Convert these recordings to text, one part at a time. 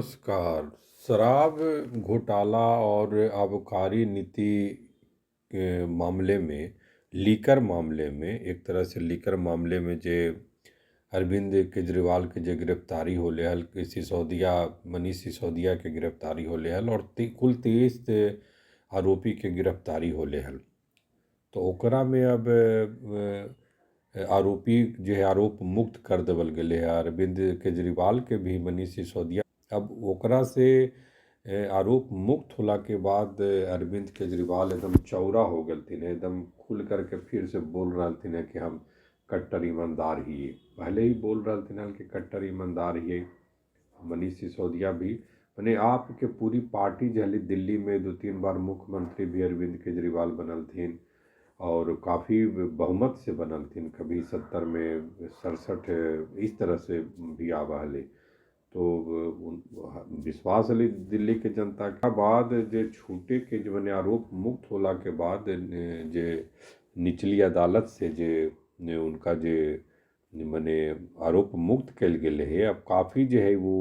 नमस्कार। शराब घोटाला और आबकारी नीति के मामले में, लीकर मामले में, एक तरह से लीकर मामले में जे अरविंद केजरीवाल के जे गिरफ्तारी होले हल, सिसोदिया, मनीष सिसोदिया के गिरफ्तारी होले हल और कुल 23 आरोपी के गिरफ्तारी होले हल। तो ओकरा में अब आरोपी जो है आरोप मुक्त कर देवल गेले है। अरविंद केजरीवाल के भी मनीष सिसोदिया अब ओकरा से आरोप मुक्त होला के बाद अरविंद केजरीवाल एकदम चौड़ा हो गलथिन, एकदम खुल करके फिर से बोल रहलथिन है कि हम कट्टर ईमानदार ही। पहले ही बोल रहलथिन है कि कट्टर ईमानदार ही। मनीष सिसोदिया भी मैंने आपके पूरी पार्टी जो है दिल्ली में 2-3 बार मुख्यमंत्री भी अरविंद केजरीवाल बनल और काफ़ी बहुमत से बनल थीन, कभी 70 में 67 इस तरह से भी आवा हले। तो विश्वास हले दिल्ली के जनता के बाद जे छूटे के जो मने आरोप मुक्त होला के बाद जे निचली अदालत से जे उनका जे मने आरोप मुक्त कल गेले है। अब काफ़ी जो है वो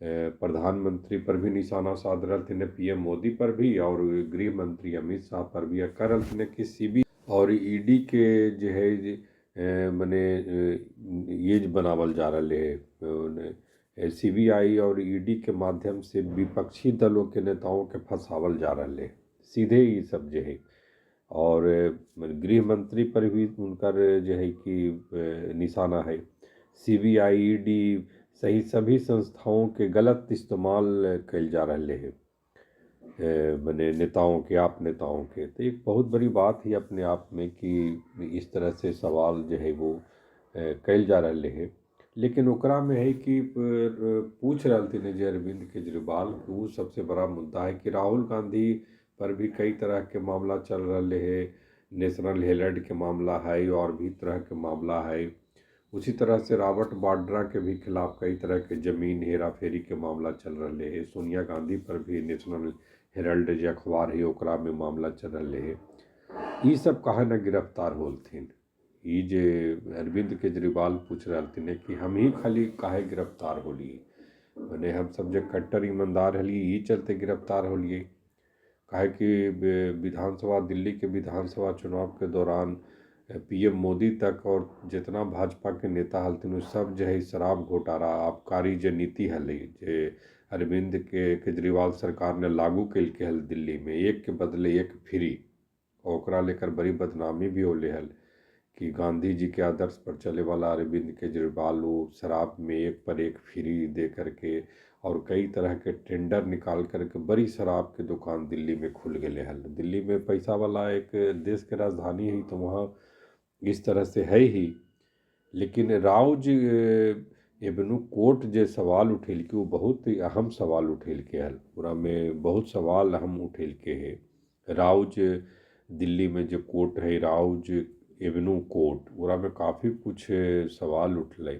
प्रधानमंत्री पर भी निशाना साध रहे थे, पीएम मोदी पर भी और गृह मंत्री अमित शाह पर भी कर रहे थे कि सीबी और ईडी के जो है मने ये बनावल जा रहे है, सीबीआई और ईडी के माध्यम से विपक्षी दलों के नेताओं के फंसावल जा रहे है सीधे ये सब जो है। और गृह मंत्री पर भी उनका जो है कि निशाना है। सीबीआई, ईडी सही सभी संस्थाओं के गलत इस्तेमाल कल जा रहे हैं मने नेताओं के, आप नेताओं के। तो एक बहुत बड़ी बात ही अपने आप में कि इस तरह से सवाल जो है वो कल जा रहे हैं। लेकिन ओकरा में है कि पूछ रहे थे जे अरविंद केजरीवाल, वो सबसे बड़ा मुद्दा है कि राहुल गांधी पर भी कई तरह के मामला चल रहे हैं। नेशनल हेराल्ड के मामला है और भी तरह के मामला है। उसी तरह से रॉबर्ट वाड्रा के भी खिलाफ कई तरह के जमीन हेरा फेरी के मामला चल रहे हैं। सोनिया गांधी पर भी नेशनल हेराल्ड जो अखबार है ओकरा में मामला चल रहे है। ये सब कहा न गिरफ्तार होलथिन। ये जे अरविंद केजरीवाल पूछ रहे थे कि हम ही खाली काहे गिरफ्तार होलिए, मैंने हम सब जो कट्टर ईमानदार हलिए ये चलते गिरफ्तार होलिए। काहे कि विधानसभा, दिल्ली के विधानसभा चुनाव के दौरान पीएम मोदी तक और जितना भाजपा के नेता हलथिन सब जो है शराब घोटाला आबकारी जो नीति हल जे अरविंद के केजरीवाल सरकार ने लागू कल के हल दिल्ली में, एक के बदले एक फ्री, ओकरा लेकर बड़ी बदनामी भी होले हल कि गांधी जी के आदर्श पर चले वाला अरविंद केजरीवाल वो शराब में एक पर एक फ्री दे करके और कई तरह के टेंडर निकाल करके बड़ी शराब के दुकान दिल्ली में खुल गए हल। दिल्ली में पैसा वाला एक देश के राजधानी है तो वहाँ इस तरह से है ही। लेकिन राउज एवेन्यू कोर्ट जे सवाल उठेल के वो बहुत ही अहम सवाल उठेल के हल। पूरा में बहुत सवाल अहम उठेल के है। राउज दिल्ली में जो कोर्ट है राउज एवेन्यू कोर्ट, ओरा में काफ़ी कुछ सवाल उठल।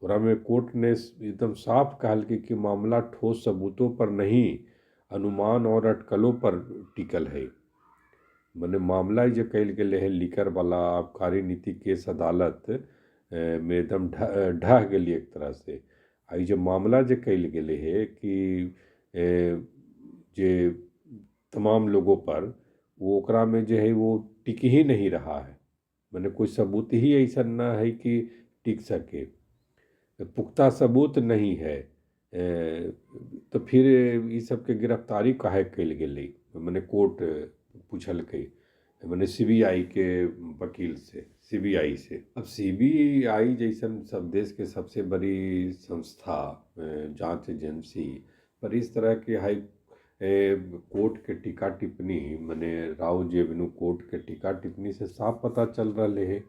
ओरा में कोर्ट ने एकदम साफ कहल कि मामला ठोस सबूतों पर नहीं, अनुमान और अटकलों पर टिकल है। मने मामला जो कल गए है लीकर वाला आबकारी नीति केस अदालत में एकदम ढह गई एक तरह से। आई जो मामला जो कल गए है कि जे तमाम लोगों पर वो ओकरा में जो है वो टिक ही नहीं रहा है। मैंने कोई सबूत ही ऐसा ना है कि टिक सके, पुख्ता सबूत नहीं है। तो फिर ये सब के गिरफ्तारी काहे कल गई, मैंने कोर्ट पूछल के मैंने सीबीआई के वकील से, सीबीआई से। अब सीबीआई जैसन सब देश के सबसे बड़ी संस्था, जांच एजेंसी पर इस तरह के हाई कोर्ट के टीका टिप्पणी, मैंने राउज एवेन्यू कोर्ट के टीका टिप्पणी से साफ पता चल रहे है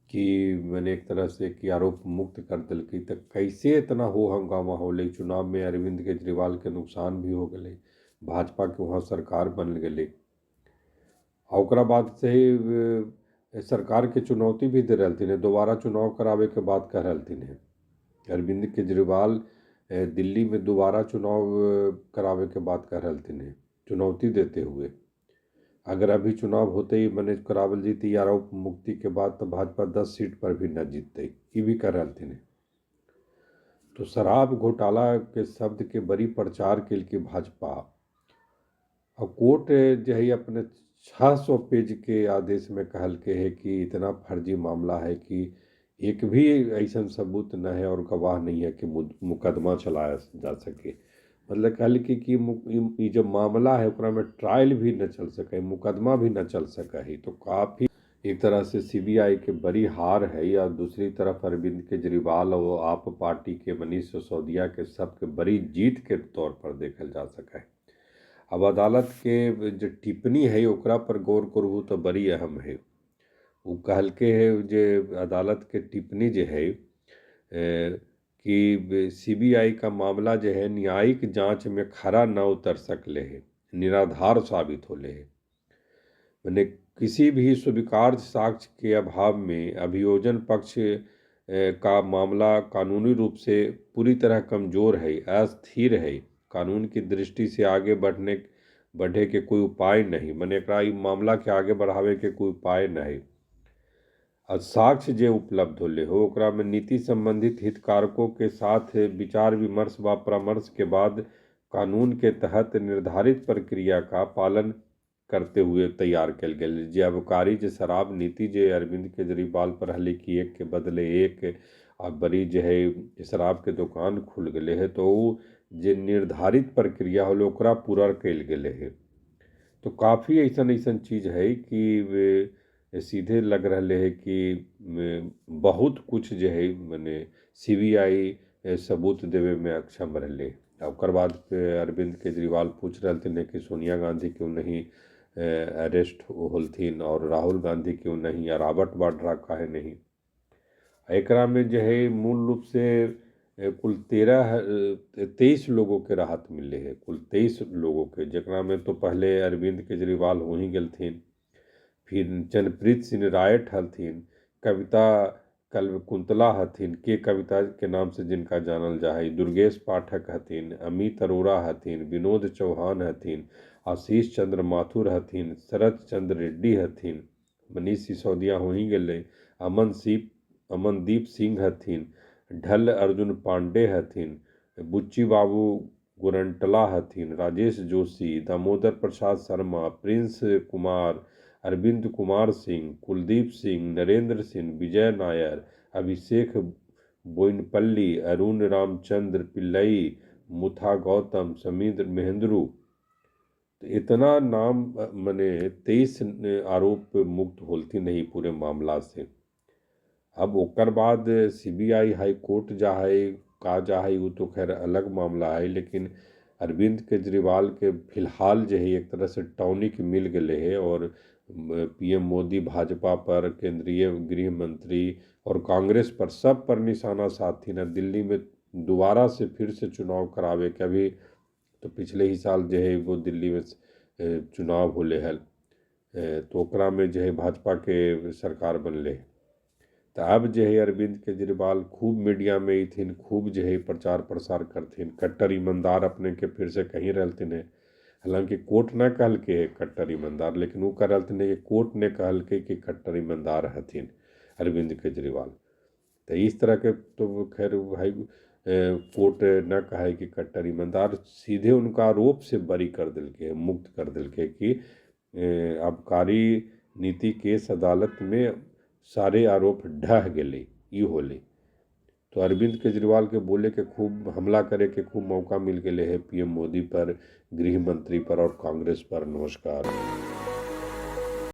कि मैंने एक तरह से कि आरोप मुक्त कर दिल की। तो कैसे इतना हो हंगामा होले चुनाव में, अरविंद केजरीवाल के नुकसान भी हो गए, भाजपा के वहाँ सरकार बन गए। ओकरा बाद से ही सरकार के चुनौती भी दे रहे थे, दोबारा चुनाव करावे के बात कह रहे थे अरविंद केजरीवाल। दिल्ली में दोबारा चुनाव करावे के बात कह रहे थे, चुनौती देते हुए। अगर अभी चुनाव होते ही मैंने करावल जीती आरोप मुक्ति के बाद तो भाजपा 10 सीट पर भी न जीतते, ये भी कह रहे थे। तो शराब घोटाला के शब्द के बड़ी प्रचार के लिए भाजपा और कोर्ट जो है अपने 600 पेज के आदेश में कहल के है कि इतना फर्जी मामला है कि एक भी ऐसा सबूत न है और गवाह नहीं है कि मुकदमा चलाया जा सके। मतलब कहल कि ये जो मामला है ओकरा में ट्रायल भी न चल सके, मुकदमा भी न चल सका है। तो काफ़ी एक तरह से सीबीआई के बड़ी हार है, या दूसरी तरफ अरविंद केजरीवाल और आप पार्टी के मनीष सिसोदिया के सबके बड़ी जीत के तौर पर देखल जा सका है। अब अदालत के जो टिप्पणी है ओकरा पर गौर करू तो बड़ी अहम है। वो कहलके है जो अदालत के टिप्पणी जो है कि सीबीआई का मामला जो है न्यायिक जांच में खरा न उतर सकले है, निराधार साबित होले है। मैंने किसी भी स्वीकार्य साक्ष्य के अभाव में अभियोजन पक्ष का मामला कानूनी रूप से पूरी तरह कमज़ोर है, अस्थिर है। कानून की दृष्टि से आगे बढ़े के कोई उपाय नहीं, मैंने एकरा ई मामला के आगे बढ़ावे के कोई उपाय नहीं। और साक्ष्य जे उपलब्ध होले हो ओकरा में नीति संबंधित हितधारकों के साथ विचार विमर्श व परामर्श के बाद कानून के तहत निर्धारित प्रक्रिया का पालन करते हुए तैयार कल गए। जे आबकारी जे शराब नीति जे अरविंद केजरीवाल पर हले की एक के बदले एक आ बड़ी जो है शराब के दुकान खुल गए है, तो जे निर्धारित प्रक्रिया होले ओकरा पूरा कल गए है। तो काफ़ी ऐसा चीज़ है कि वे सीधे लग रहे है कि बहुत कुछ जो है मैंने सीबीआई सबूत देवे में अक्षम रहे। ओकर बाद अरविंद केजरीवाल पूछ रहे थे कि सोनिया गांधी क्यों नहीं अरेस्ट होलथिन और राहुल गांधी क्यों नहीं या रॉबर्ट वाड्रा काहे नहीं। एकरा में जो है मूल रूप से कुल 23 लोगों के राहत मिले है, कुल 23 लोगों के, जकरा में तो पहले अरविंद केजरीवाल हो ही गलथिन, फिर चंद्रप्रीत सिंह रायट हलथिन, कविता कुंतला हथिन, के कविता के नाम से जिनका जानल जा है, दुर्गेश पाठक हथिन, अमित अरोड़ा हथिन, विनोद चौहान हथिन, आशीष चंद्र माथुर हथिन, शरद चंद्र रेड्डी हथिन, मनीष सिसोदिया हो ही गए, अमनदीप सिंह हथिन, ढल अर्जुन पांडे हथिन, बुच्ची बाबू गुरंटला हथिन, राजेश जोशी, दामोदर प्रसाद शर्मा, प्रिंस कुमार, अरविंद कुमार सिंह, कुलदीप सिंह, नरेंद्र सिंह, विजय नायर, अभिषेक बोइनपल्ली, अरुण रामचंद्र पिल्लई, मुथा गौतम, समीर महेंद्रू। तो इतना नाम मने 23 आरोप मुक्त होलती नहीं पूरे मामला से। अब ओकर बाद सीबीआई हाई कोर्ट जा है का जा है वो तो खैर अलग मामला है, लेकिन अरविंद केजरीवाल के फिलहाल जो है एक तरह से टॉनिक मिल गए है और पीएम मोदी भाजपा पर, केंद्रीय गृह मंत्री और कांग्रेस पर, सब पर निशाना साधी न। दिल्ली में दोबारा से फिर से चुनाव करावे के, अभी तो पिछले ही साल जो है वो दिल्ली में चुनाव होले है, तो ओकरा में जो है भाजपा के सरकार बनले। तो अब जो है अरविंद केजरीवाल खूब मीडिया में ही थीन, खूब जो है प्रचार प्रसार करथिन, कट्टर ईमानदार अपने के फिर से कहीं रहथिन है। हालांकि कोर्ट न कहल के है कट्टर ईमानदार, लेकिन वो कह रहथिन कि कोर्ट ने कहल के कि कट्टर ईमानदार हथिन अरविंद केजरीवाल। तो इस तरह के तो खैर भाई कोर्ट न कहे कि कट्टर ईमानदार, सीधे उनका आरोप से बरी कर दिल के, मुक्त कर दिल के कि आबकारी नीति केस अदालत में सारे आरोप ढह गए ई होले। तो अरविंद केजरीवाल के बोले के खूब हमला करे के खूब मौका मिल गए है पीएम मोदी पर, गृह मंत्री पर और कांग्रेस पर। नमस्कार।